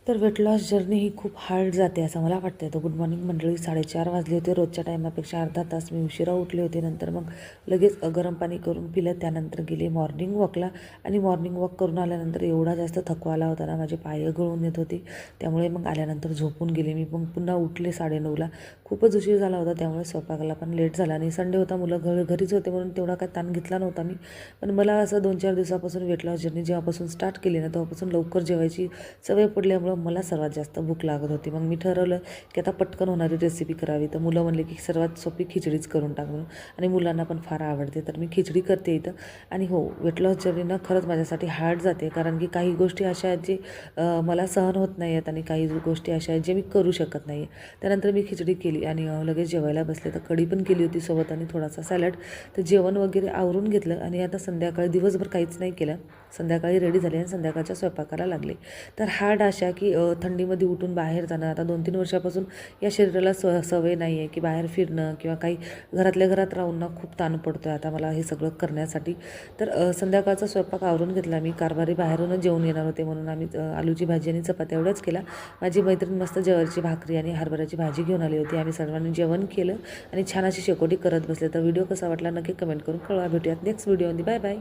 तर weight loss journey ही खूप hard जाते असं मला वाटतं. तर गुड मॉर्निंग मंडळी. 4:30 वाजले होते. रोजच्या टायमापेक्षा अर्धा तास मी उशिरा उठले होते. नंतर मग लगेच गरम पाणी करून पिलं. त्यानंतर गेले मॉर्निंग वॉकला आणि मॉर्निंग वॉक करून आल्यानंतर एवढा जास्त थकवा आला होता ना, माझे पाय गळून येत होते. त्यामुळे मग आल्यानंतर झोपून गेले मी. मग पुन्हा उठले 9:30ला. खूपच उशीर झाला होता, त्यामुळे स्वयंपाकाला पण लेट झाला आणि संडे होता, मुलं घरीच होते म्हणून तेवढा काय ताण घेतला नव्हता मी. पण मला असं 2-4 दिवसापासून वेट लॉस जर्नी जेव्हापासून स्टार्ट केली ना, तेव्हापासून लवकर जेवायची सवय पडल्यामुळं मला सर्वात जास्त भूक लागत होती. मग मी ठरवलं की आता पटकन होणारी रेसिपी करावी. तर मुलं म्हणले की सर्वात सोपी खिचडीच करून टाक म्हणून, आणि मुलांना पण फार आवडते. तर मी खिचडी करते इथं. आणि हो, वेट लॉस जर्नीनं खरंच माझ्यासाठी हार्ड जाते, कारण की काही गोष्टी अशा आहेत जे मला सहन होत नाही आहेत आणि काही गोष्टी अशा आहेत जे मी करू शकत नाही. त्यानंतर मी खिचडी केली आणि लगेच जेवायला बसले. तर कढी पण केली होती सोबत आणि थोडासा सॅलड. तर जेवण वगैरे आवरून घेतलं आणि आता संध्याकाळी दिवसभर काहीच नाही केलं. संध्याकाळी रेडी झाले आणि संध्याकाळच्या स्वयंपाकाला लागले. तर हार्ड अशा की थंडीमध्ये उठून बाहेर जाणं, आता 2-3 वर्षापासून या शरीराला सवय नाही आहे की बाहेर फिरणं किंवा काही घरातल्या घरात राहून ना खूप ताण पडतो आहे आता मला हे सगळं करण्यासाठी. तर संध्याकाळचा स्वयंपाक आवरून घेतला मी. कारभारी बाहेरूनच जेवून येणार होते म्हणून आम्ही आलूची भाजी आणि चपात्या एवढंच केला. माझी मैत्रीण मस्त ज्वारीची भाकरी आणि हरभऱ्याची भाजी घेऊन आली होती. आम्ही सर्वांनी जेवण केलं आणि छान अशी शेकोटी करत बसले. तर व्हिडिओ कसा वाटला नक्की कमेंट करून कळवा. भेटूयात नेक्स्ट व्हिडिओमध्ये. Bye bye.